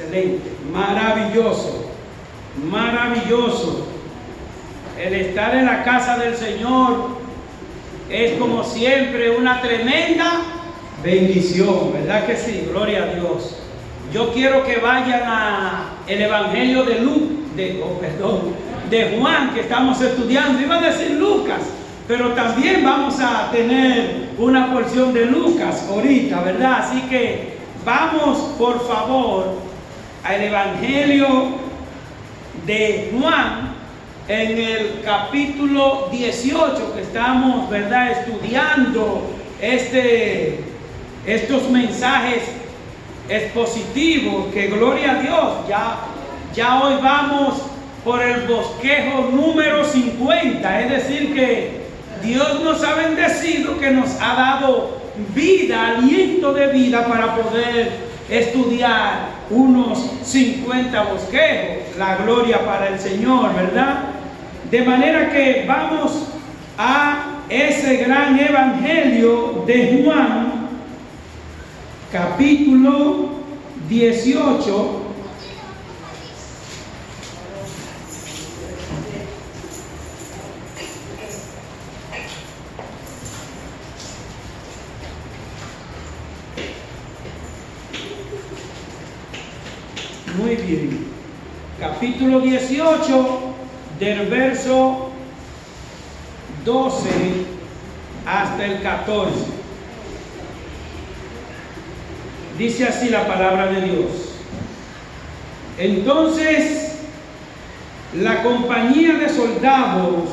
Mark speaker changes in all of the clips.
Speaker 1: Excelente, maravilloso, maravilloso. El estar en la casa del Señor es como siempre una tremenda bendición, ¿verdad que sí? Gloria a Dios. Yo quiero que vayan al Evangelio de Juan, que estamos estudiando. Iba a decir Lucas, pero también vamos a tener una porción de Lucas ahorita, ¿verdad? Así que vamos, por favor, al Evangelio de Juan, en el capítulo 18, que estamos, ¿verdad?, estudiando estos mensajes expositivos, que gloria a Dios, ya hoy vamos por el bosquejo número 50, es decir que Dios nos ha bendecido, que nos ha dado vida, aliento de vida para poder estudiar unos 50 bosquejos. La gloria para el Señor, ¿verdad? De manera que vamos a ese gran evangelio de Juan, capítulo 18. Muy bien. Capítulo 18, del verso 12 hasta el 14. Dice así la palabra de Dios. Entonces, la compañía de soldados,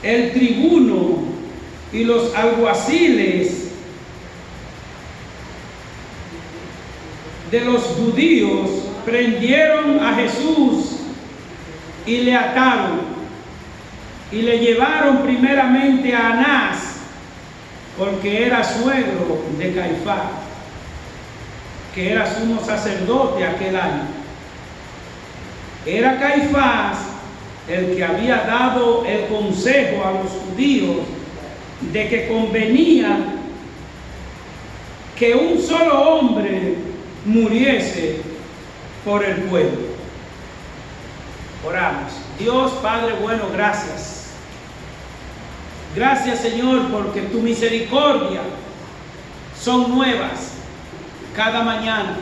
Speaker 1: el tribuno y los alguaciles de los judíos prendieron a Jesús y le ataron y le llevaron primeramente a Anás, porque era suegro de Caifás, que era sumo sacerdote aquel año. Era Caifás el que había dado el consejo a los judíos de que convenía que un solo hombre muriese por el pueblo. Oramos. Dios Padre bueno, gracias. Gracias, Señor, porque tu misericordia son nuevas cada mañana.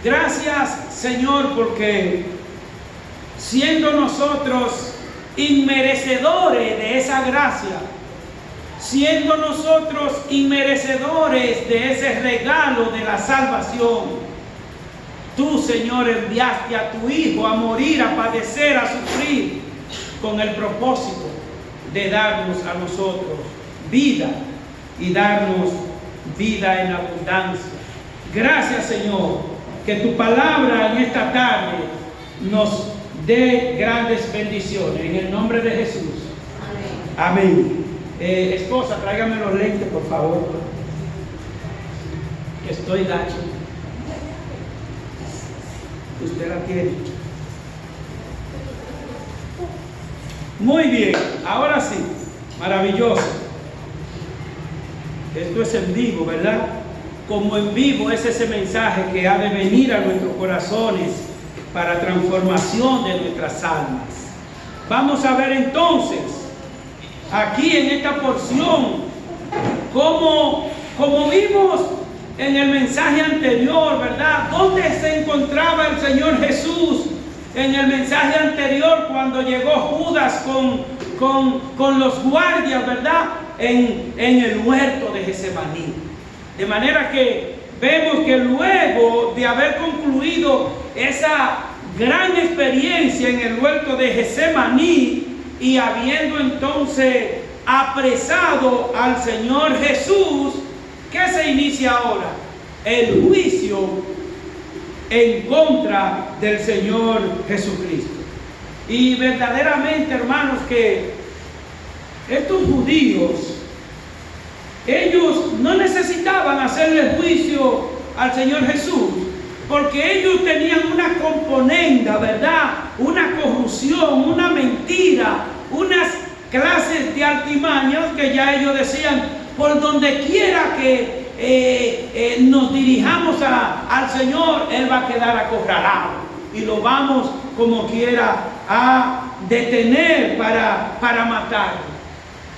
Speaker 1: Gracias, Señor, porque siendo nosotros inmerecedores de esa gracia, siendo nosotros inmerecedores de ese regalo de la salvación, tú, Señor, enviaste a tu Hijo a morir, a padecer, a sufrir, con el propósito de darnos a nosotros vida y darnos vida en abundancia. Gracias, Señor, que tu palabra en esta tarde nos dé grandes bendiciones. En el nombre de Jesús. Amén. Amén. Esposa, tráigame los lentes, por favor. Que estoy gacho. Usted la tiene. Muy bien, ahora sí, maravilloso. Esto es en vivo, ¿verdad? Como en vivo es ese mensaje que ha de venir a nuestros corazones para transformación de nuestras almas. Vamos a ver entonces, aquí en esta porción, como vimos en el mensaje anterior, ¿verdad? ¿Dónde se encontraba el Señor Jesús en el mensaje anterior cuando llegó Judas con los guardias, ¿verdad? En el huerto de Getsemaní. De manera que vemos que luego de haber concluido esa gran experiencia en el huerto de Getsemaní y habiendo entonces apresado al Señor Jesús, ¿qué se inicia ahora? El juicio en contra del Señor Jesucristo. Y verdaderamente, hermanos, que estos judíos, ellos no necesitaban hacerle juicio al Señor Jesús, porque ellos tenían una componenda, ¿verdad? Una corrupción, una mentira, unas clases de artimañas que ya ellos decían, por donde quiera que nos dirijamos al Señor, Él va a quedar acorralado y lo vamos como quiera a detener para matarlo.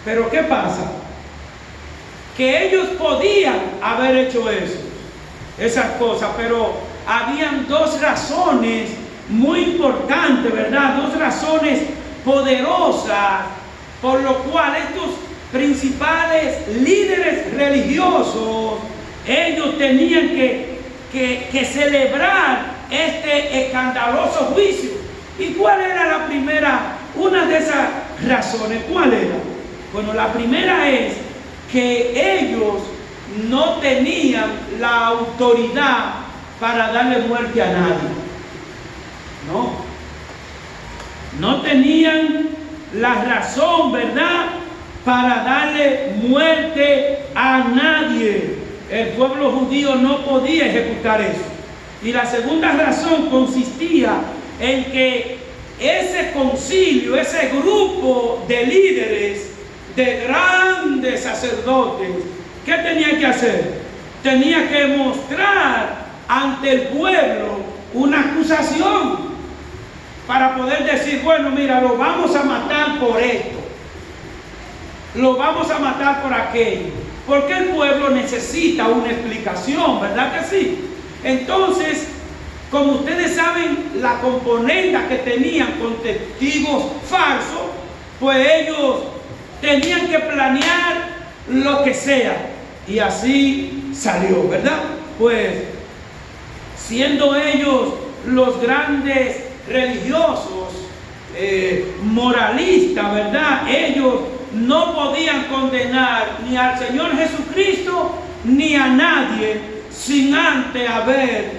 Speaker 1: Pero ¿qué pasa? Que ellos podían haber hecho eso, esas cosas, pero habían dos razones muy importantes, ¿verdad? Dos razones poderosas por lo cual estos principales líderes religiosos, ellos tenían que celebrar este escandaloso juicio. ¿Y cuál era la primera? Una de esas razones, ¿cuál era? Bueno, la primera es que ellos no tenían la autoridad para darle muerte a nadie. No tenían la razón, ¿verdad?, para darle muerte a nadie. El pueblo judío no podía ejecutar eso. Y la segunda razón consistía en que ese concilio, ese grupo de líderes, de grandes sacerdotes, ¿qué tenía que hacer? Tenía que mostrar ante el pueblo una acusación para poder decir, bueno, mira, lo vamos a matar por esto, lo vamos a matar por aquello, porque el pueblo necesita una explicación, ¿verdad que sí? Entonces, como ustedes saben, la componenda que tenían con testigos falsos, pues ellos tenían que planear lo que sea, y así salió, ¿verdad? Pues, siendo ellos los grandes religiosos, moralistas, ¿verdad? Ellos no podían condenar ni al Señor Jesucristo ni a nadie sin antes haber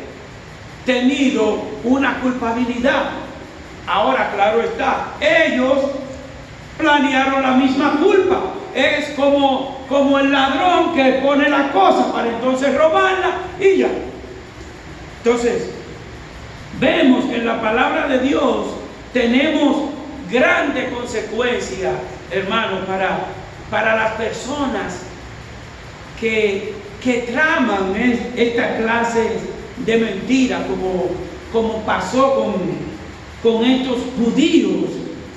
Speaker 1: tenido una culpabilidad. Ahora, claro está, ellos planearon la misma culpa. Es como el ladrón que pone la cosa para entonces robarla y ya. Entonces, vemos que en la palabra de Dios tenemos grandes consecuencias, hermanos, para las personas que traman esta clase de mentiras, como pasó con estos judíos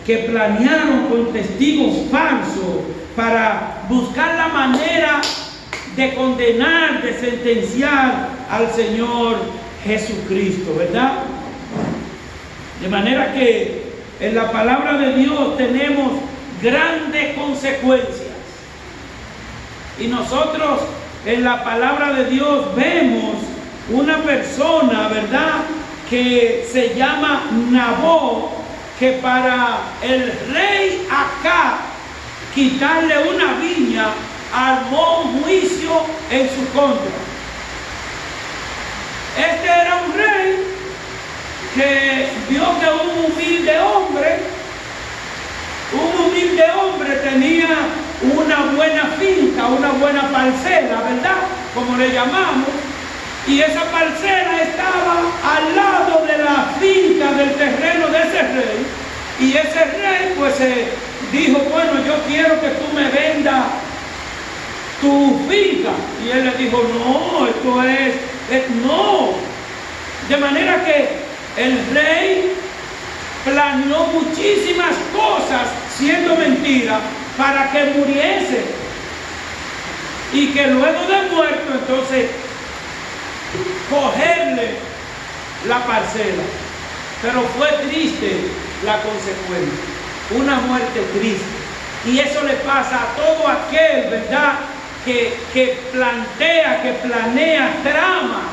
Speaker 1: que planearon con testigos falsos para buscar la manera de condenar, de sentenciar al Señor Jesucristo, ¿verdad? De manera que en la palabra de Dios tenemos grandes consecuencias. Y nosotros en la palabra de Dios vemos una persona, ¿verdad?, que se llama Nabot, que para el rey Acab quitarle una viña, armó un juicio en su contra. Este era un rey que vio que un humilde hombre tenía una buena finca, una buena parcela, ¿verdad?, como le llamamos, y esa parcela estaba al lado de la finca, del terreno de ese rey, y ese rey pues dijo, bueno, yo quiero que tú me vendas tu finca, y él le dijo, no, esto es no. De manera que el rey planeó muchísimas cosas, siendo mentira, para que muriese, y que luego de muerto entonces cogerle la parcela. Pero fue triste la consecuencia, una muerte triste, y eso le pasa a todo aquel, ¿verdad?, que planea tramas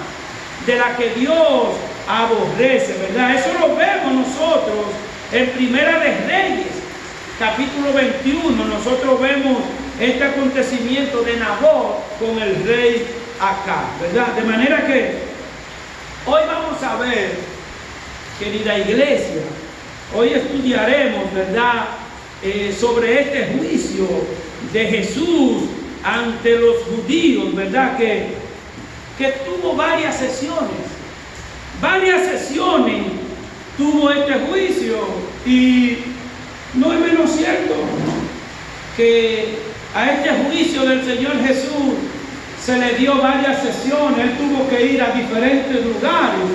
Speaker 1: de la que Dios aborrece, ¿verdad? Eso lo vemos nosotros en Primera de Reyes, capítulo 21. Nosotros vemos este acontecimiento de Nabot con el rey Acab, ¿verdad? De manera que hoy vamos a ver, querida iglesia, hoy estudiaremos, ¿verdad?, sobre este juicio de Jesús ante los judíos, ¿verdad?, que tuvo varias sesiones tuvo este juicio, y no es menos cierto que a este juicio del Señor Jesús se le dio varias sesiones, él tuvo que ir a diferentes lugares,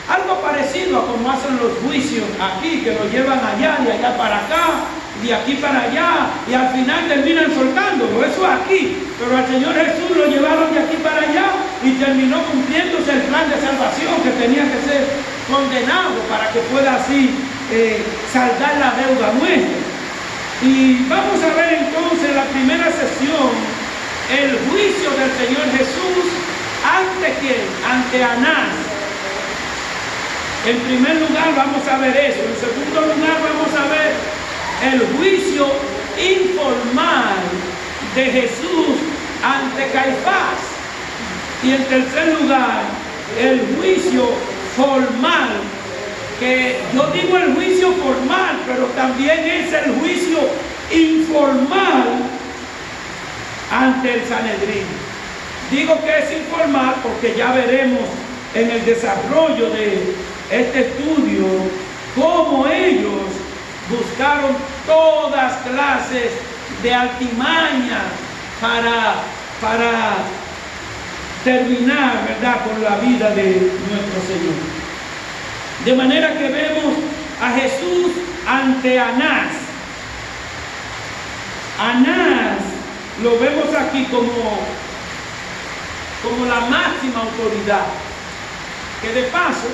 Speaker 1: algo parecido a como hacen los juicios aquí, que lo llevan allá, de allá para acá, de aquí para allá, y al final terminan soltándolo. Eso aquí, pero al Señor Jesús lo llevaron de aquí para allá y terminó cumpliéndose el plan de salvación que tenía que ser condenado para que pueda así saldar la deuda nuestra. Y vamos a ver entonces la primera sesión, el juicio del Señor Jesús. ¿Ante quién? Ante Anás. En primer lugar vamos a ver eso. En segundo lugar vamos a ver el juicio informal de Jesús ante Caifás. Y en tercer lugar, el juicio formal, que yo digo el juicio formal, pero también es el juicio informal ante el Sanedrín. Digo que es informal porque ya veremos en el desarrollo de este estudio cómo ellos buscaron todas clases de artimañas para terminar, ¿verdad?, con la vida de nuestro Señor. De manera que vemos a Jesús ante Anás. Anás lo vemos aquí como la máxima autoridad. Que de paso,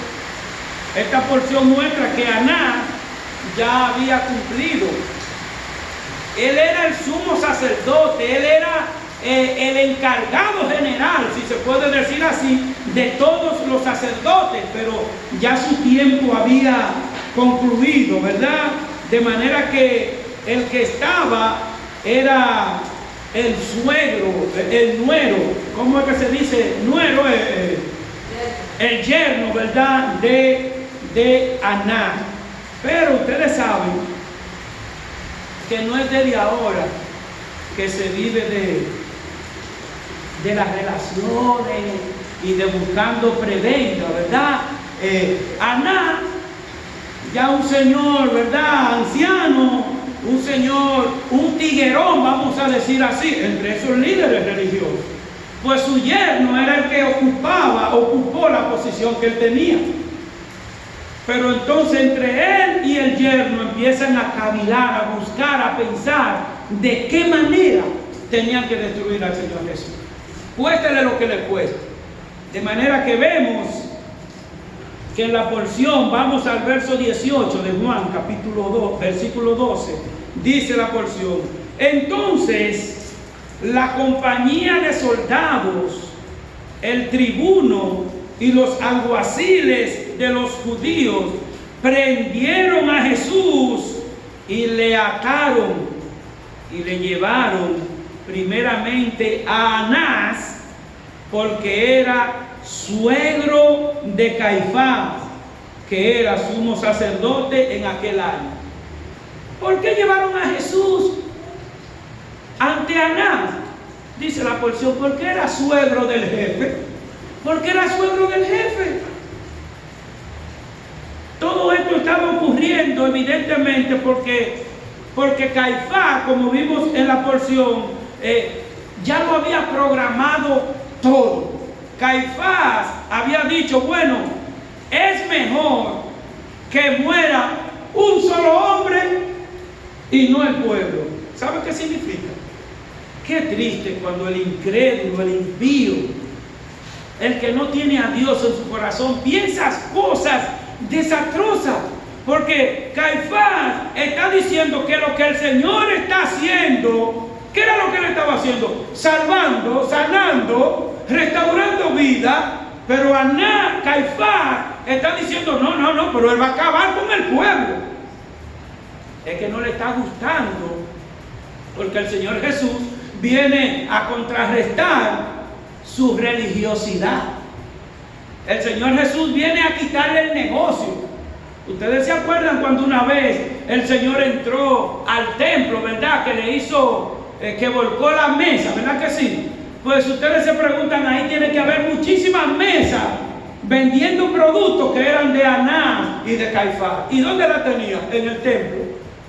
Speaker 1: esta porción muestra que Anás ya había cumplido. Él era el sumo sacerdote, él era el encargado general, si se puede decir así, de todos los sacerdotes, pero ya su tiempo había concluido, ¿verdad? De manera que el que estaba era el suegro, el nuero, ¿cómo es que se dice? Nuero, el yerno, ¿verdad?, de Anás. Pero ustedes saben que no es desde ahora que se vive de las relaciones y de buscando prebenda, ¿verdad? Anás, ya un señor, ¿verdad?, anciano, un señor, un tiguerón, vamos a decir así, entre esos líderes religiosos. Pues su yerno era el que ocupó la posición que él tenía. Pero entonces entre él y el yerno empiezan a cavilar, a buscar, a pensar de qué manera tenían que destruir al Señor Jesús. Cuéstele lo que le cueste. De manera que vemos que en la porción, vamos al verso 18 de Juan, capítulo 2, versículo 12, dice la porción: entonces la compañía de soldados, el tribuno y los alguaciles de los judíos prendieron a Jesús y le ataron y le llevaron primeramente a Anás, porque era suegro de Caifás, que era sumo sacerdote en aquel año. ¿Por qué llevaron a Jesús ante Anás? Dice la porción, porque era suegro del jefe. Porque era suegro del jefe. Todo esto estaba ocurriendo evidentemente porque Caifás, como vimos en la porción, ya lo había programado todo. Caifás había dicho, bueno, es mejor que muera un solo hombre y no el pueblo. ¿Sabe qué significa? Qué triste cuando el incrédulo, el impío, el que no tiene a Dios en su corazón, piensa cosas desastrosas. Porque Caifás está diciendo que lo que el Señor está haciendo, ¿qué era lo que él estaba haciendo? Salvando, sanando, restaurando vida. Pero Anás, Caifás, está diciendo, no, pero él va a acabar con el pueblo. Es que no le está gustando, porque el Señor Jesús viene a contrarrestar su religiosidad. El Señor Jesús viene a quitarle el negocio. Ustedes se acuerdan cuando una vez el Señor entró al templo, ¿verdad? Que le hizo, que volcó la mesa, ¿verdad que sí? Pues ustedes se preguntan, ahí tiene que haber muchísimas mesas vendiendo productos que eran de Anás y de Caifás. ¿Y dónde la tenía? En el templo.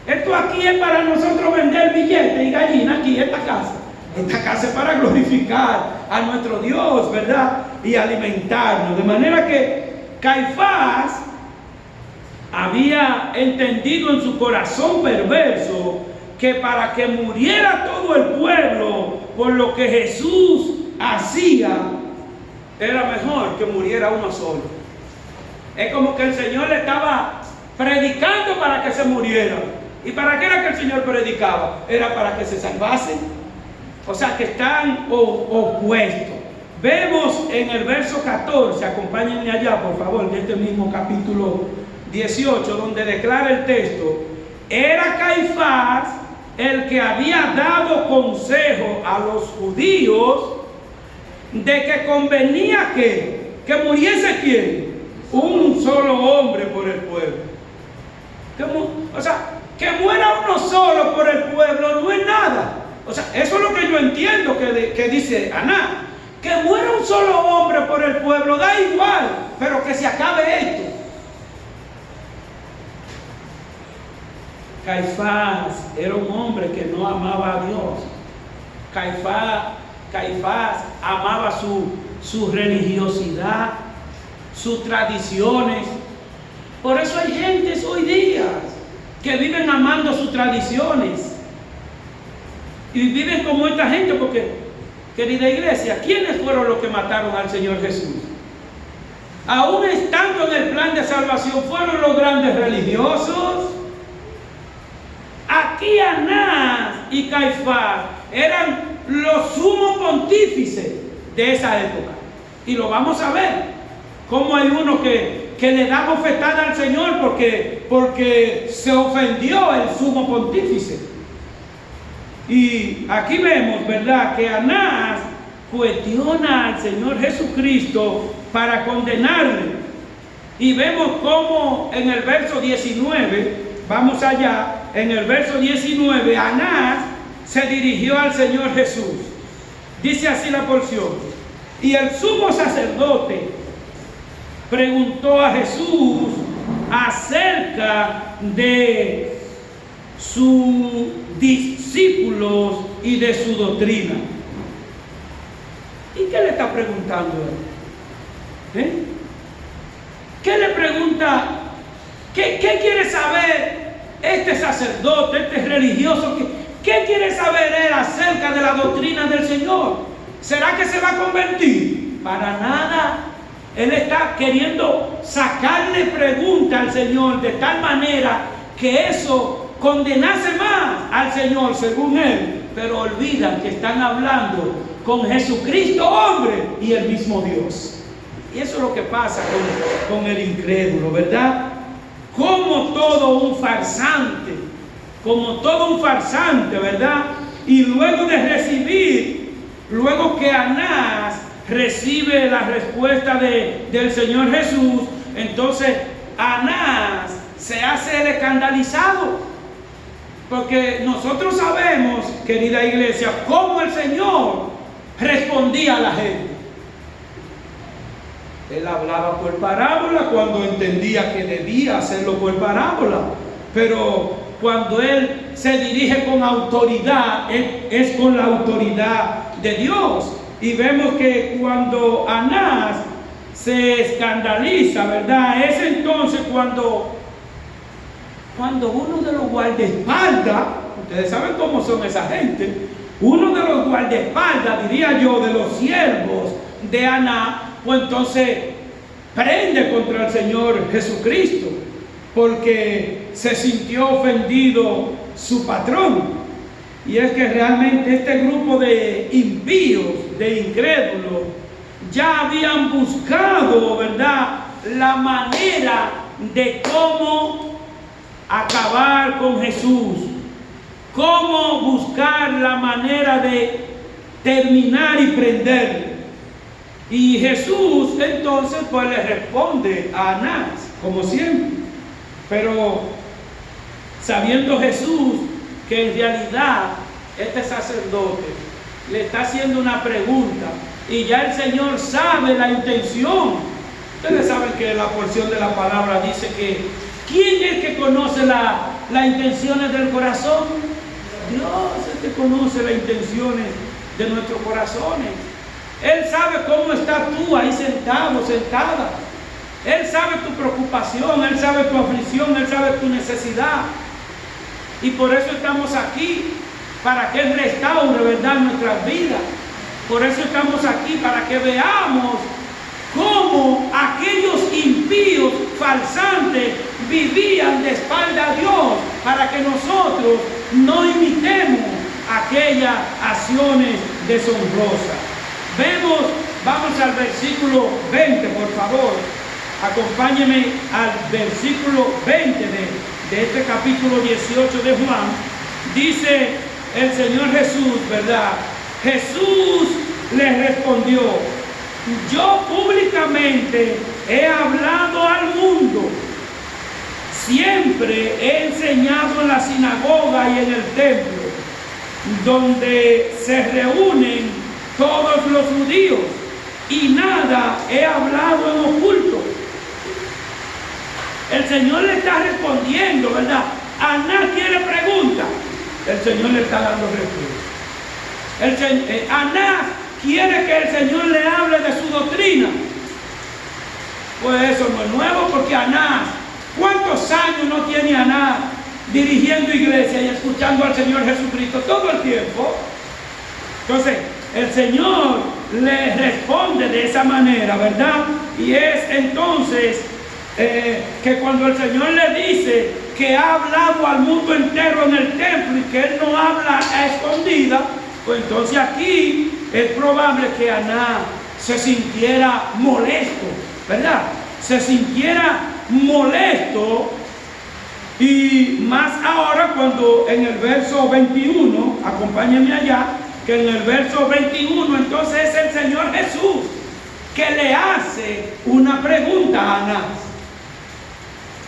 Speaker 1: Esto aquí es para nosotros vender billetes y gallinas aquí en esta casa. Esta casa es para glorificar a nuestro Dios, ¿verdad? Y alimentarnos. De manera que Caifás había entendido en su corazón perverso que para que muriera todo el pueblo por lo que Jesús hacía, era mejor que muriera uno solo. Es como que el Señor le estaba predicando para que se muriera. ¿Y para qué era que el Señor predicaba? Era para que se salvasen. O sea que están opuestos. Vemos en el verso 14, acompáñenme allá por favor, de este mismo capítulo 18, donde declara el texto: era Caifás el que había dado consejo a los judíos de que convenía que muriese ¿quién? Un solo hombre por el pueblo. O sea, que muera uno solo por el pueblo no es nada. O sea, eso es lo que yo entiendo que dice Anás. Que muera un solo hombre por el pueblo da igual, pero que se acabe esto. Caifás era un hombre que no amaba a Dios. Caifás amaba su religiosidad, sus tradiciones. Por eso hay gentes hoy día que viven amando sus tradiciones y viven como esta gente, porque, querida iglesia, ¿quiénes fueron los que mataron al Señor Jesús? Aún estando en el plan de salvación, ¿fueron los grandes religiosos? Aquí Anás y Caifás eran los sumos pontífices de esa época. Y lo vamos a ver, cómo hay uno que le da bofetada al Señor porque se ofendió el sumo pontífice. Y aquí vemos, ¿verdad?, que Anás cuestiona al Señor Jesucristo para condenarle. Y vemos cómo en el verso 19, vamos allá, en el verso 19, Anás se dirigió al Señor Jesús. Dice así la porción: y el sumo sacerdote preguntó a Jesús acerca de sus discípulos y de su doctrina. ¿Y qué le está preguntando él? ¿Qué le pregunta? ¿Qué quiere saber este sacerdote, este religioso? ¿Qué quiere saber él acerca de la doctrina del Señor? ¿Será que se va a convertir? Para nada. Él está queriendo sacarle pregunta al Señor de tal manera que eso condenase más al Señor según él, pero olvidan que están hablando con Jesucristo hombre y el mismo Dios. Y eso es lo que pasa con el incrédulo, ¿verdad? Como todo un farsante, ¿verdad? Y luego de recibir, luego que Anás recibe la respuesta del Señor Jesús, entonces Anás se hace el escandalizado, porque nosotros sabemos, querida iglesia, cómo el Señor respondía a la gente. Él hablaba por parábola cuando entendía que debía hacerlo por parábola, pero cuando Él se dirige con autoridad, es con la autoridad de Dios. Y vemos que cuando Anás se escandaliza, ¿verdad?, es entonces cuando uno de los guardaespaldas, ustedes saben cómo son esa gente, uno de los guardaespaldas, diría yo, de los siervos de Anás, pues entonces prende contra el Señor Jesucristo, porque se sintió ofendido su patrón. Y es que realmente este grupo de impíos, de incrédulos, ya habían buscado, ¿verdad?, la manera de cómo acabar con Jesús, cómo buscar la manera de terminar y prenderle. Y Jesús entonces pues le responde a Anás, como siempre. Pero sabiendo Jesús que en realidad este sacerdote le está haciendo una pregunta y ya el Señor sabe la intención. Ustedes saben que la porción de la palabra dice que ¿quién es el que conoce las intenciones del corazón? Dios es el que conoce las intenciones de nuestros corazones. Él sabe cómo estás tú ahí sentado, sentada. Él sabe tu preocupación, Él sabe tu aflicción, Él sabe tu necesidad. Y por eso estamos aquí, para que Él restaure, ¿verdad?, nuestras vidas. Por eso estamos aquí, para que veamos cómo aquellos impíos falsantes vivían de espalda a Dios, para que nosotros no imitemos aquellas acciones deshonrosas. Vamos al versículo 20, por favor. Acompáñeme al versículo 20 de este capítulo 18 de Juan. Dice el Señor Jesús, ¿verdad? Jesús les respondió: yo públicamente he hablado al mundo. Siempre he enseñado en la sinagoga y en el templo, donde se reúnen todos los judíos, y nada he hablado en oculto. El Señor le está respondiendo, ¿verdad? Anás quiere pregunta, el Señor le está dando respuesta. Anás quiere que el Señor le hable de su doctrina. Pues eso no es nuevo, porque Anás, ¿cuántos años no tiene Anás dirigiendo iglesia y escuchando al Señor Jesucristo todo el tiempo? Entonces, el Señor le responde de esa manera, ¿verdad? Y es entonces que cuando el Señor le dice que ha hablado al mundo entero en el templo y que Él no habla a escondida, pues entonces aquí es probable que Anás se sintiera molesto, ¿verdad? Se sintiera molesto, y más ahora cuando en el verso 21, acompáñenme allá, que en el verso 21 entonces es el Señor Jesús que le hace una pregunta a Anás.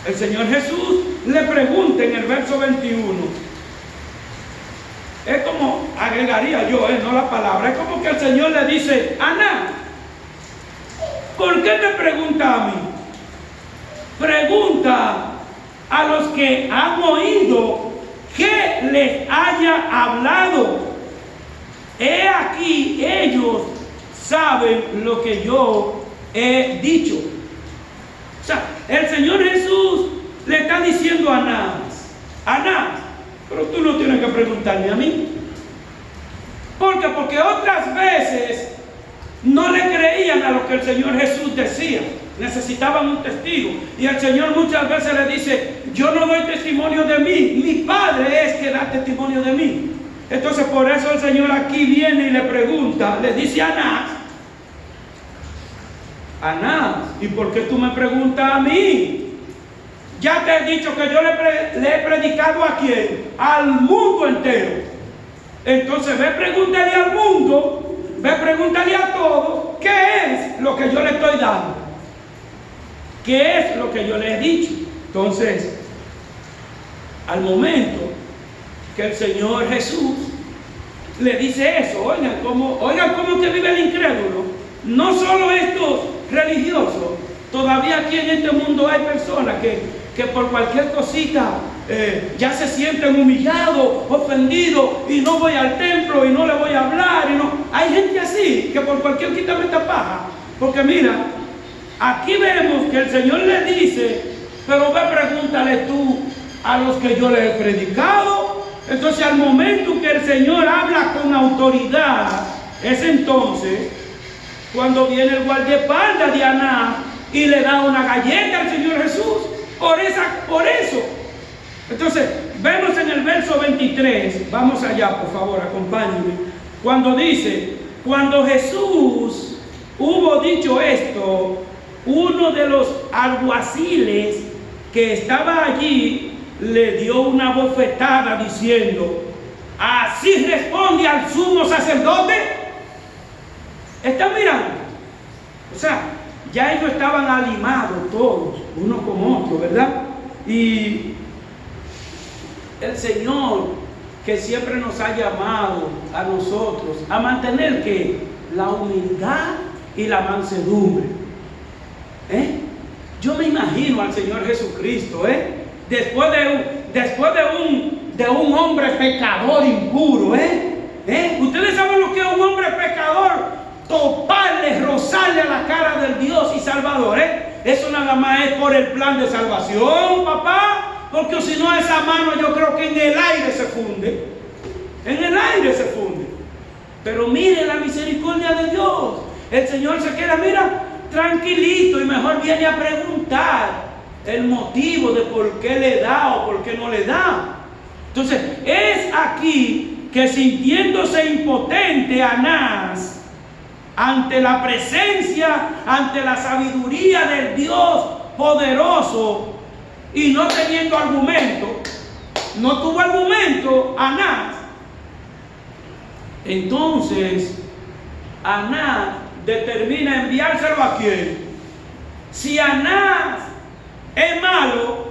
Speaker 1: El Señor Jesús le pregunta en el verso 21. Es como, agregaría yo, no la palabra, es como que el Señor le dice: Anás, ¿por qué me pregunta a mí? Pregunta a los que han oído que les haya hablado. He aquí, ellos saben lo que yo he dicho. O sea, el Señor Jesús le está diciendo a Anás: Anás, pero tú no tienes que preguntarme a mí. ¿Por qué? Porque otras veces no le creían a lo que el Señor Jesús decía. Necesitaban un testigo. Y el Señor muchas veces le dice: yo no doy testimonio de mí, mi Padre es que da testimonio de mí. Entonces por eso el Señor aquí viene y le pregunta, le dice a Anás: Anás, ¿y por qué tú me preguntas a mí? Ya te he dicho que yo le he predicado ¿a quién? Al mundo entero. Entonces ve, pregúntale al mundo, ve, pregúntale a todos, ¿qué es lo que yo le estoy dando? ¿Qué es lo que yo le he dicho? Entonces, al momento que el Señor Jesús le dice eso, oigan cómo que vive el incrédulo. No solo estos religiosos, todavía aquí en este mundo hay personas que por cualquier cosita ya se sienten humillados, ofendidos, y no voy al templo y no le voy a hablar. Hay gente así que por cualquier quítame esta paja. Porque mira, aquí vemos que el Señor le dice: pero ve, pregúntale tú a los que yo le he predicado. Entonces al momento que el Señor habla con autoridad, es entonces cuando viene el guardaespaldas de Anás y le da una galleta al Señor Jesús por eso. Entonces vemos en el verso 23, vamos allá, por favor, acompáñenme, cuando dice: cuando Jesús hubo dicho esto, uno de los alguaciles que estaba allí le dio una bofetada diciendo: ¿así responde al sumo sacerdote? ¿Están mirando? O sea, ya ellos estaban alimados todos, uno con otro, ¿verdad? Y el Señor, que siempre nos ha llamado a nosotros a mantener ¿qué? La humildad y la mansedumbre. Yo me imagino al Señor Jesucristo, después de un hombre pecador impuro, Ustedes saben lo que es un hombre pecador, toparle, rozarle a la cara del Dios y Salvador. Eso nada más es por el plan de salvación, papá, porque si no esa mano yo creo que en el aire se funde. En el aire se funde. Pero mire la misericordia de Dios. El Señor se queda, mira, tranquilito, y mejor viene a preguntar el motivo de por qué le da o por qué no le da. Entonces, es aquí que sintiéndose impotente Anás ante la presencia, ante la sabiduría del Dios poderoso y no teniendo argumento, no tuvo argumento Anás. Entonces, Anás determina enviárselo a quién. Si Anás es malo,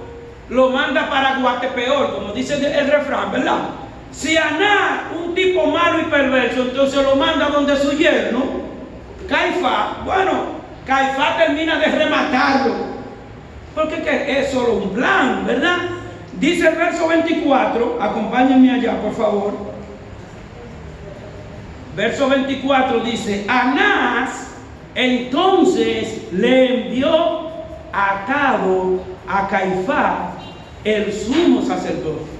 Speaker 1: lo manda para Guatepeor, como dice el refrán, ¿verdad? Si Anás, un tipo malo y perverso, entonces lo manda donde su yerno, Caifás. Bueno, Caifás termina de rematarlo, porque es solo un plan, ¿verdad? Dice el verso 24, acompáñenme allá, por favor. Verso 24 dice: Anás entonces le envió atado a Caifás, el sumo sacerdote.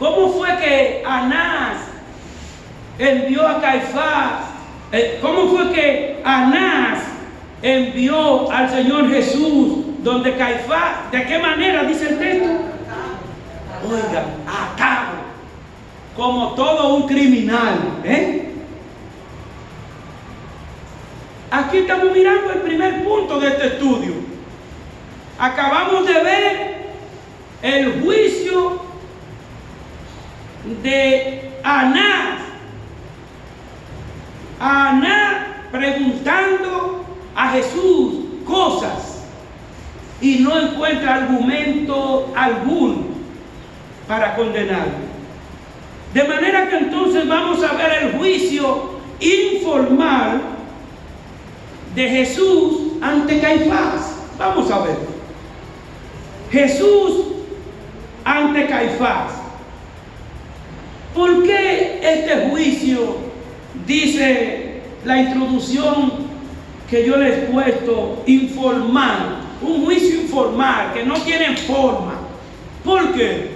Speaker 1: ¿Cómo fue que Anás envió a Caifás? ¿Cómo fue que Anás envió al Señor Jesús donde Caifás? ¿De qué manera dice el texto? Oiga, atado, como todo un criminal, Aquí estamos mirando el primer punto de este estudio. Acabamos de ver el juicio de Anás. Anás preguntando a Jesús cosas y no encuentra argumento alguno para condenarlo. De manera que entonces vamos a ver el juicio informal de Jesús ante Caifás. Vamos a ver. Jesús ante Caifás. ¿Por qué este juicio, dice la introducción que yo les he puesto, informal? Un juicio informal, que no tiene forma. ¿Por qué?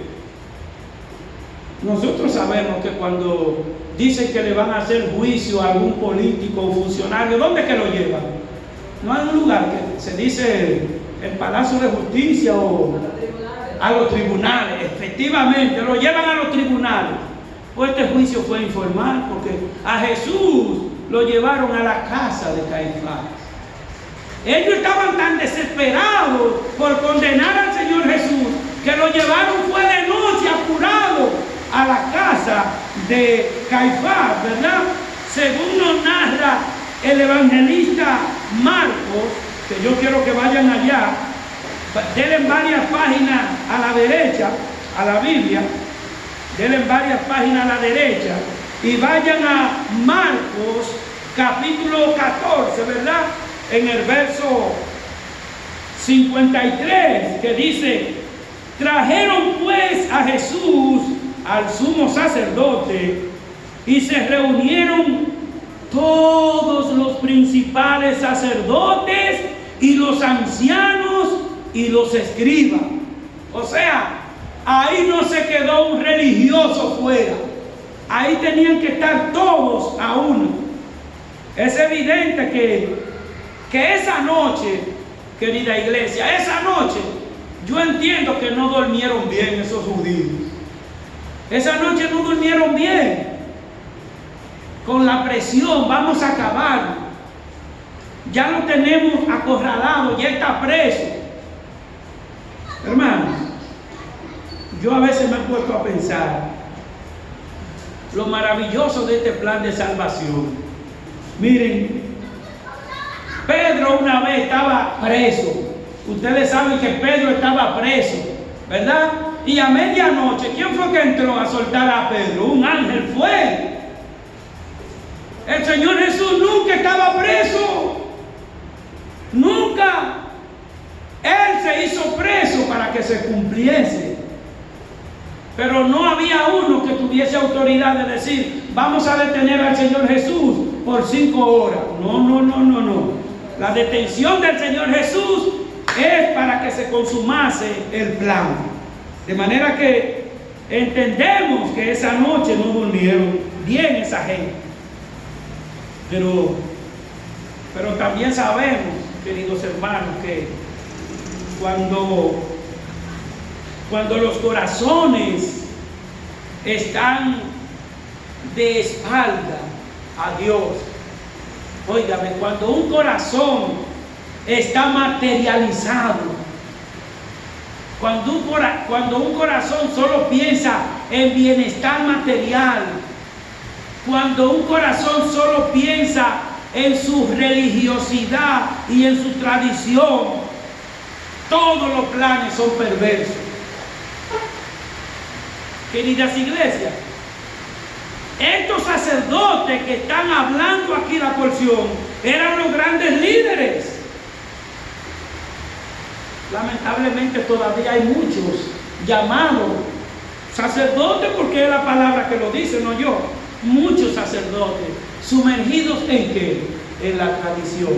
Speaker 1: Nosotros sabemos que cuando dicen que le van a hacer juicio a algún político o funcionario, ¿dónde es que lo llevan? No hay un lugar que se dice el Palacio de Justicia o a los tribunales. Efectivamente, lo llevan a los tribunales. Pues este juicio fue informal porque a Jesús lo llevaron a la casa de Caifás. Ellos estaban tan desesperados por condenar al Señor Jesús que lo llevaron fue de noche apurado a la casa de Caifás, ¿verdad? Según nos narra el evangelista Marcos, que yo quiero que vayan allá, denle varias páginas a la derecha, a la Biblia, denle varias páginas a la derecha y vayan a Marcos capítulo 14, ¿verdad? En el verso 53, que dice: trajeron pues a Jesús al sumo sacerdote y se reunieron todos los principales sacerdotes y los ancianos y los escribas. O sea, ahí no se quedó un religioso fuera, ahí tenían que estar todos a uno. Es evidente que esa noche, querida iglesia, esa noche yo entiendo que no durmieron bien esos judíos. Esa noche no durmieron bien. Con la presión, vamos a acabar. Ya lo tenemos acorralado, ya está preso. Hermanos, yo a veces me he puesto a pensar lo maravilloso de este plan de salvación. Miren, Pedro una vez estaba preso. Ustedes saben que Pedro estaba preso, ¿verdad? Y a medianoche, ¿quién fue que entró a soltar a Pedro? Un ángel fue. El Señor Jesús nunca estaba preso. Nunca. Él se hizo preso para que se cumpliese. Pero no había uno que tuviese autoridad de decir: vamos a detener al Señor Jesús por 5 horas. No. La detención del Señor Jesús es para que se consumase el plan. De manera que entendemos que esa noche no durmieron bien esa gente. Pero también sabemos, queridos hermanos, que cuando los corazones están de espalda a Dios, óigame, cuando un corazón está materializado, cuando un corazón solo piensa en bienestar material, cuando un corazón solo piensa en su religiosidad y en su tradición, todos los planes son perversos. Queridas iglesias, estos sacerdotes que están hablando aquí la porción eran los grandes líderes. Lamentablemente todavía hay muchos llamados sacerdotes, porque es la palabra que lo dice, no yo. Muchos sacerdotes sumergidos en ¿qué? En la tradición.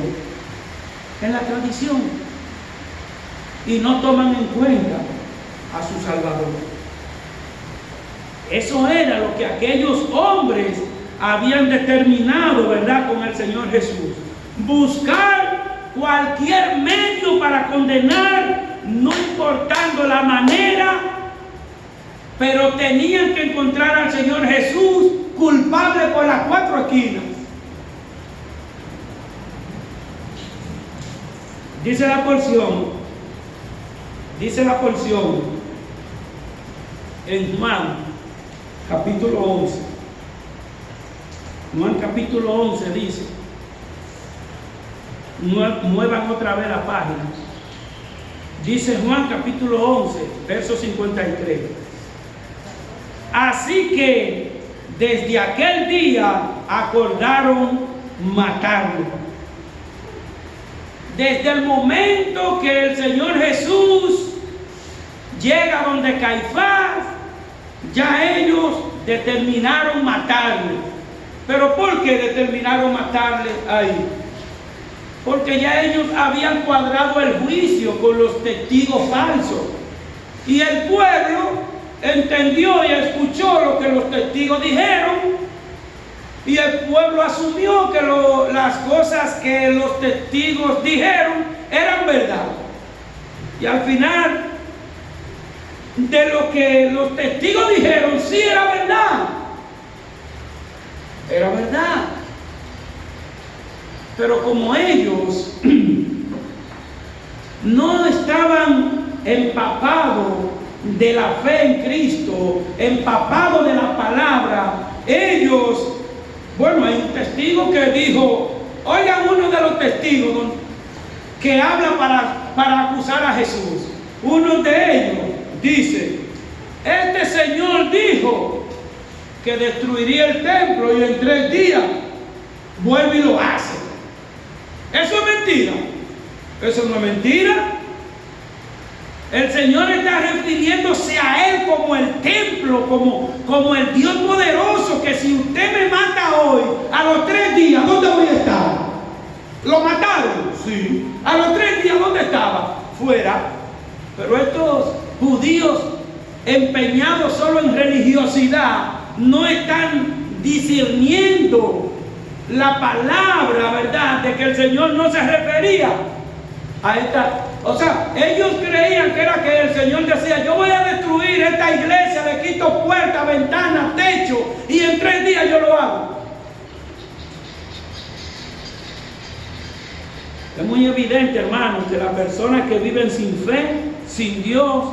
Speaker 1: En la tradición. Y no toman en cuenta a su Salvador. Eso era lo que aquellos hombres habían determinado, ¿verdad?, con el Señor Jesús. Buscar cualquier medio para condenar, no importando la manera, pero tenían que encontrar al Señor Jesús culpable por las 4 esquinas. Dice la porción en Juan capítulo 11. Juan capítulo 11 dice, muevan otra vez la página. Dice Juan capítulo 11, verso 53. Así que desde aquel día acordaron matarlo. Desde el momento que el Señor Jesús llega donde Caifás, ya ellos determinaron matarle. ¿Pero por qué determinaron matarle ahí? Porque ya ellos habían cuadrado el juicio con los testigos falsos. Y el pueblo entendió y escuchó lo que los testigos dijeron. Y el pueblo asumió que las cosas que los testigos dijeron eran verdad. Y al final, de lo que los testigos dijeron, sí era verdad. Era verdad. Pero como ellos no estaban empapados de la fe en Cristo, empapados de la palabra, ellos, bueno, hay un testigo que dijo, oigan, uno de los testigos que habla para acusar a Jesús. Uno de ellos dice, este señor dijo que destruiría el templo y en 3 días vuelve y lo hace. ¿Eso es mentira? Eso no es mentira. El Señor está refiriéndose a Él como el templo, como el Dios poderoso, que si usted me mata hoy, a los 3 días, ¿dónde voy a estar? ¿Lo mataron? Sí. A los 3 días, ¿dónde estaba? Fuera. Pero estos judíos empeñados solo en religiosidad no están discerniendo la palabra, ¿verdad?, de que el Señor no se refería a esta. O sea, ellos creían que era que el Señor decía, yo voy a destruir esta iglesia, le quito puertas, ventanas, techo, y en 3 días yo lo hago. Es muy evidente, hermanos, que las personas que viven sin fe, sin Dios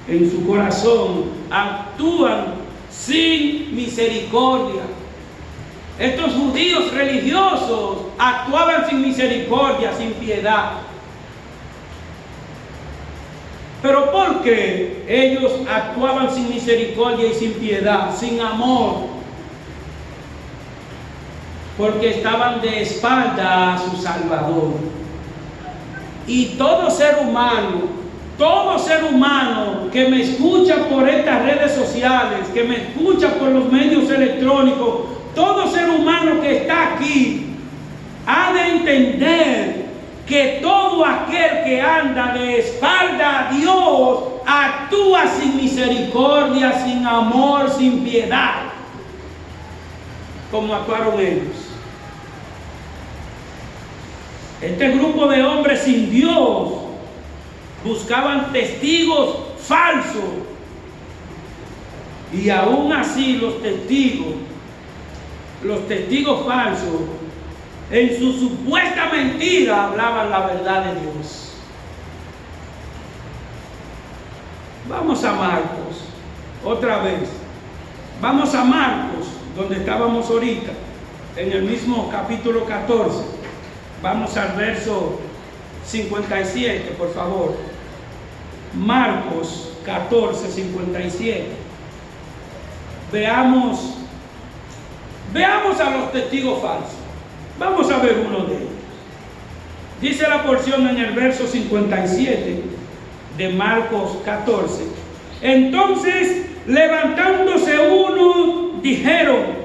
Speaker 1: en su corazón, actúan sin misericordia. Estos judíos religiosos actuaban sin misericordia, sin piedad. ¿Pero por qué ellos actuaban sin misericordia y sin piedad, sin amor? Porque estaban de espalda a su Salvador. Y todo ser humano ser humano que me escucha por estas redes sociales, que me escucha por los medios electrónicos, todo ser humano que está aquí, ha de entender que todo aquel que anda de espalda a Dios actúa sin misericordia, sin amor, sin piedad, como actuaron ellos. Este grupo de hombres sin Dios buscaban testigos falsos, y aún así los testigos falsos, en su supuesta mentira, hablaban la verdad de Dios. Vamos a Marcos, otra vez. Vamos a Marcos, donde estábamos ahorita, en el mismo capítulo 14. Vamos al verso 57, por favor. Marcos 14, 57. Veamos a los testigos falsos. Vamos a ver uno de ellos. Dice la porción en el verso 57 de Marcos 14. Entonces, levantándose uno, dieron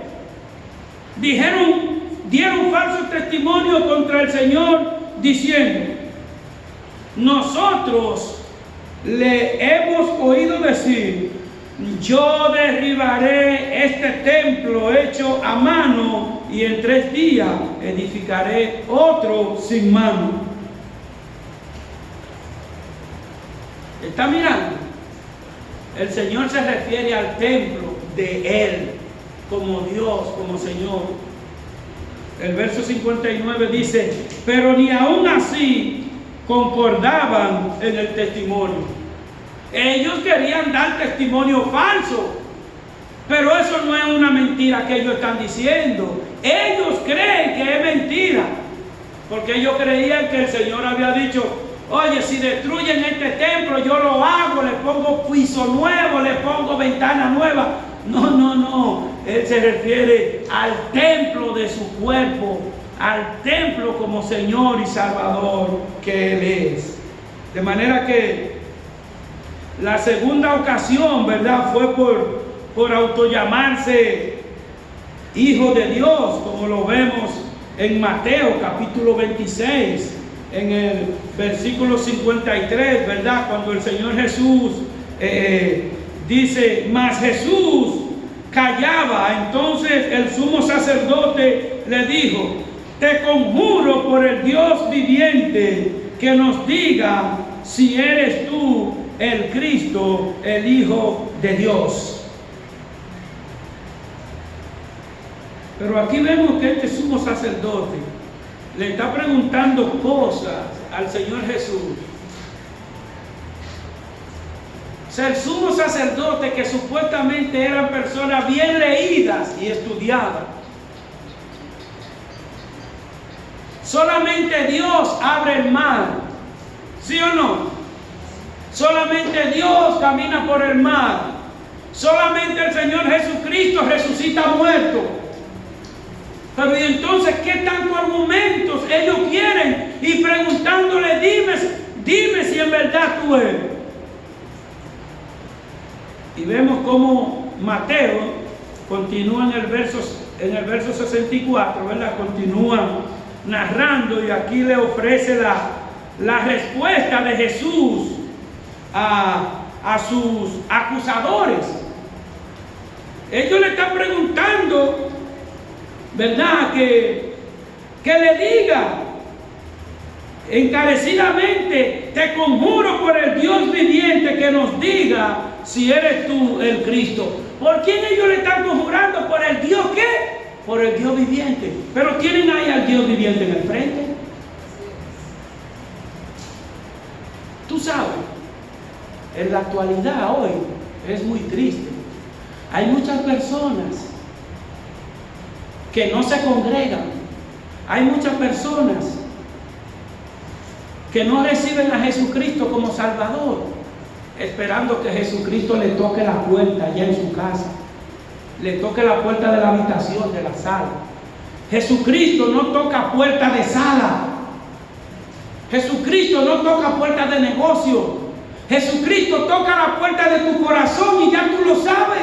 Speaker 1: falso testimonio contra el Señor, diciendo: nosotros le hemos oído decir, yo derribaré este templo hecho a mano, y en 3 días edificaré otro sin mano. ¿Está mirando? El Señor se refiere al templo de Él, como Dios, como Señor. El verso 59 dice: pero ni aún así concordaban en el testimonio. Ellos querían dar testimonio falso, pero eso no es una mentira que ellos están diciendo. Ellos creen que es mentira, porque ellos creían que el Señor había dicho: oye, si destruyen este templo, yo lo hago, le pongo piso nuevo, le pongo ventana nueva. No. Él se refiere al templo de su cuerpo, al templo como Señor y Salvador que Él es. De manera que la segunda ocasión, ¿verdad?, fue por autollamarse hijo de Dios, como lo vemos en Mateo capítulo 26, en el versículo 53, ¿verdad?, cuando el Señor Jesús dice: mas Jesús callaba. Entonces el sumo sacerdote le dijo: te conjuro por el Dios viviente que nos diga si eres tú el Cristo, el Hijo de Dios. Pero aquí vemos que este sumo sacerdote le está preguntando cosas al Señor Jesús. O sea, el sumo sacerdote, que supuestamente eran personas bien leídas y estudiadas. Solamente Dios abre el mar, ¿sí o no? Solamente Dios camina por el mar. Solamente el Señor Jesucristo resucita muertos. Pero ¿y entonces qué tantos argumentos ellos quieren? Y preguntándole: dime si en verdad tú eres. Y vemos cómo Mateo continúa en el verso 64, ¿verdad? Continúa narrando, y aquí le ofrece la respuesta de Jesús a sus acusadores. Ellos le están preguntando, ¿verdad?, que le diga encarecidamente: te conjuro por el Dios viviente que nos diga si eres tú el Cristo. ¿Por quién ellos le están conjurando? ¿Por el Dios qué? Por el Dios viviente. Pero tienen ahí al Dios viviente en el frente. Tú sabes, en la actualidad hoy es muy triste. Hay muchas personas que no se congregan. Hay muchas personas que no reciben a Jesucristo como Salvador, esperando que Jesucristo le toque la puerta allá en su casa, le toque la puerta de la habitación, de la sala. Jesucristo no toca puerta de sala. Jesucristo no toca puerta de negocio. Jesucristo toca la puerta de tu corazón y ya tú lo sabes.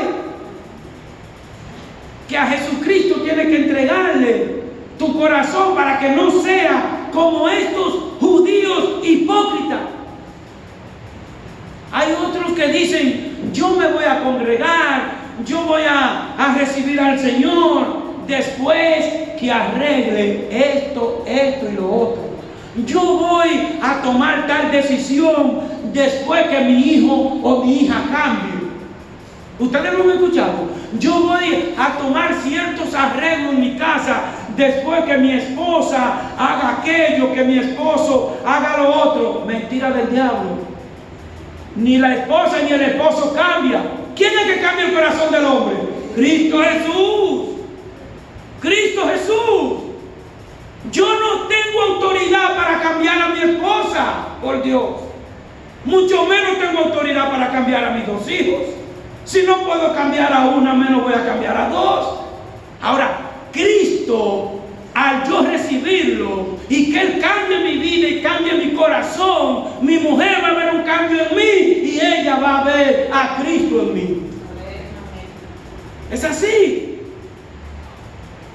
Speaker 1: Que a Jesucristo tienes que entregarle tu corazón para que no sea como estos judíos hipócritas. Hay otros que dicen, yo me voy a congregar, yo voy a recibir al Señor después que arregle esto y lo otro. Yo voy a tomar tal decisión después que mi hijo o mi hija cambie. ¿Ustedes lo han escuchado? Yo voy a tomar ciertos arreglos en mi casa después que mi esposa haga aquello, que mi esposo haga lo otro. Mentira del diablo. Ni la esposa ni el esposo cambia. ¿Quién es que cambia el corazón del hombre? Cristo Jesús. Cristo Jesús. Yo no tengo autoridad para cambiar a mi esposa, por Dios. Mucho menos tengo autoridad para cambiar a mis 2 hijos. Si no puedo cambiar a una, menos voy a cambiar a 2. Ahora, Cristo, al yo recibirlo y que Él cambie mi vida y cambie mi corazón, mi mujer va a ver un cambio en mí y ella va a ver a Cristo en mí. Es así.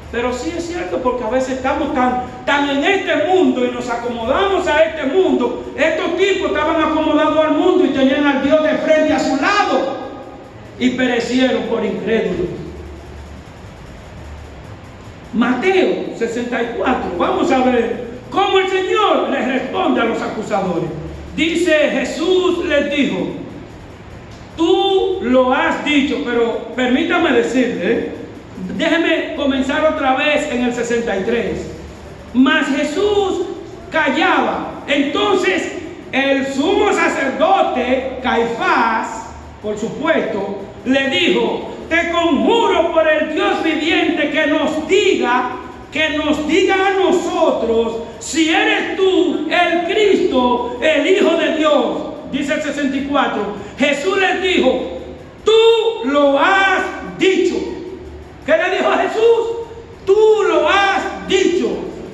Speaker 1: Pero sí es cierto, porque a veces estamos tan en este mundo y nos acomodamos a este mundo. Estos tipos estaban acomodados al mundo y tenían al Dios de frente a su lado y perecieron por incrédulos. Mateo 64. Vamos a ver cómo el Señor les responde a los acusadores. Dice, Jesús les dijo, tú lo has dicho, pero permítame decirle, déjeme comenzar otra vez en el 63. Mas Jesús callaba. Entonces el sumo sacerdote Caifás, por supuesto, le dijo, te conjuro por el Dios viviente que nos diga a nosotros si eres tú el Cristo, el Hijo de Dios. Dice el 64. Jesús les dijo, tú lo has dicho. ¿Qué le dijo a Jesús? Tú lo has dicho.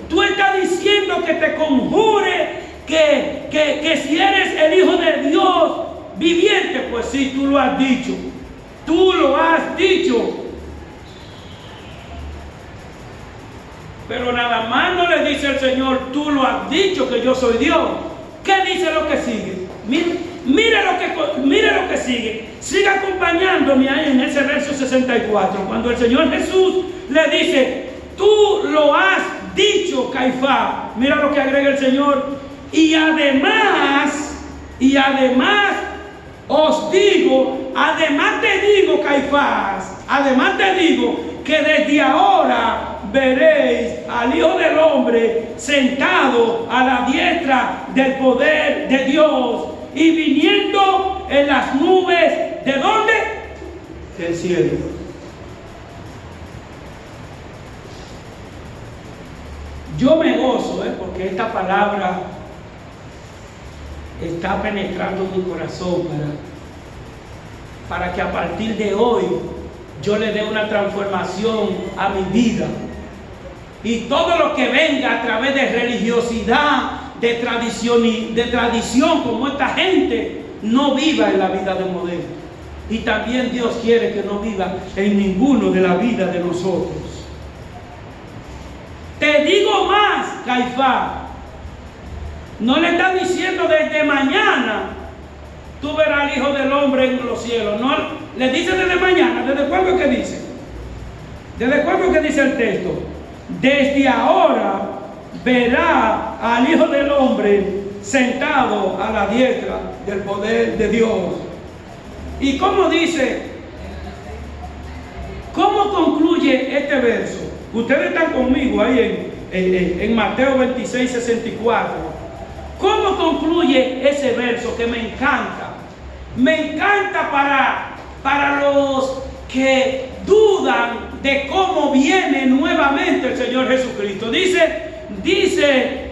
Speaker 1: Tú estás diciendo que te conjure que si eres el Hijo de Dios viviente. Pues sí, tú lo has dicho. Tú lo has dicho. Pero nada más no le dice el Señor, tú lo has dicho que yo soy Dios. ¿Qué dice lo que sigue? Mire lo que sigue. Siga acompañándome ahí en ese verso 64. Cuando el Señor Jesús le dice, tú lo has dicho, Caifás. Mira lo que agrega el Señor. Y además os digo, además te digo, Caifás, además te digo que desde ahora veréis al Hijo del Hombre sentado a la diestra del poder de Dios y viniendo en las nubes, ¿de dónde? Del cielo. Yo me gozo, porque esta palabra está penetrando mi corazón para que a partir de hoy yo le dé una transformación a mi vida. Y todo lo que venga a través de religiosidad, de tradición, como esta gente, no viva en la vida de Modesto. Y también Dios quiere que no viva en ninguno de la vida de nosotros. Te digo más, Caifás. No le está diciendo desde mañana tú verás al Hijo del Hombre en los cielos. No, le dice desde mañana. ¿Desde cuándo es que dice? ¿Desde cuándo es que dice el texto? Desde ahora verá al Hijo del Hombre sentado a la diestra del poder de Dios. ¿Y cómo dice? ¿Cómo concluye este verso? Ustedes están conmigo ahí en Mateo 26, 64. ¿Cómo concluye ese verso que me encanta? Me encanta para los que dudan de cómo viene nuevamente el Señor Jesucristo. Dice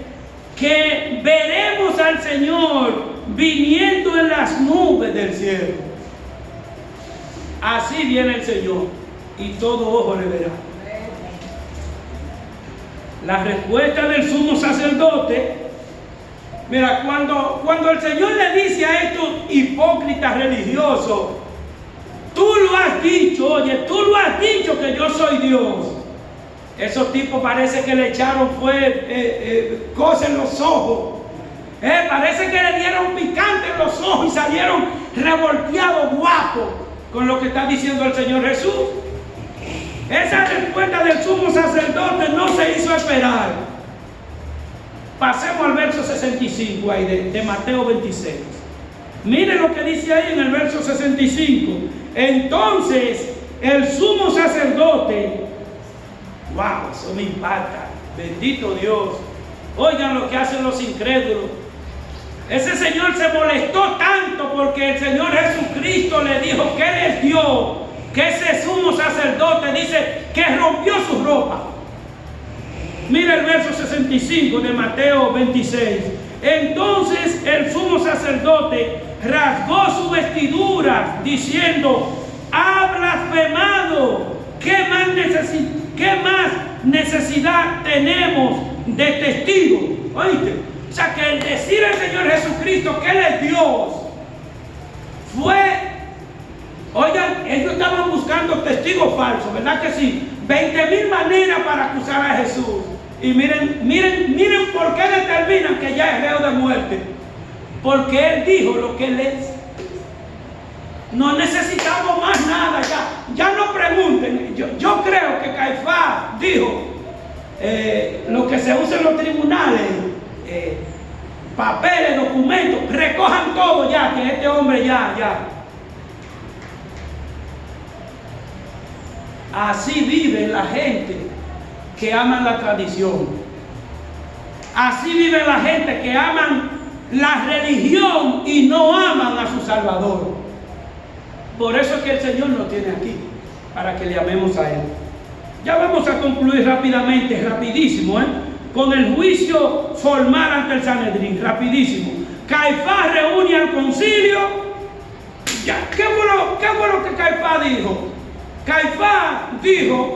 Speaker 1: que veremos al Señor viniendo en las nubes del cielo. Así viene el Señor y todo ojo le verá. La respuesta del sumo sacerdote. Mira, cuando el Señor le dice a estos hipócrita religioso. Tú lo has dicho, oye, tú lo has dicho que yo soy Dios. Esos tipos parece que le echaron cosas en los ojos. Parece que le dieron picante en los ojos y salieron revolteados guapos con lo que está diciendo el Señor Jesús. Esa respuesta del sumo sacerdote no se hizo esperar. Pasemos al verso 65 ahí de Mateo 26. Miren lo que dice ahí en el verso 65. Entonces el sumo sacerdote, wow, eso me impacta, bendito Dios. Oigan lo que hacen los incrédulos. Ese señor se molestó tanto porque el Señor Jesucristo le dijo que Él es Dios, que ese sumo sacerdote dice que rompió su ropa. Mira el verso 65 de Mateo 26. Entonces el sumo sacerdote rasgó su vestidura diciendo: ha blasfemado. ¿Qué más necesidad tenemos de testigos? ¿Oíste? O sea, que el decir al Señor Jesucristo que Él es Dios fue, oigan, ellos estaban buscando testigos falsos, ¿verdad que sí? 20,000 maneras para acusar a Jesús. Y miren por qué determinan que ya es reo de muerte. Porque Él dijo lo que Él es. No necesitamos más nada ya no pregunten. Yo creo que Caifás dijo lo que se usa en los tribunales, papeles, documentos, recojan todo ya, que este hombre ya. Así vive la gente que aman la tradición. Así vive la gente que aman la religión y no aman a su Salvador. Por eso es que el Señor nos tiene aquí, para que le amemos a Él. Ya vamos a concluir rápidamente, rapidísimo, con el juicio formal ante el Sanedrín, rapidísimo. Caifás reúne al concilio. Ya, ¿qué fue lo que Caifás dijo? Caifás dijo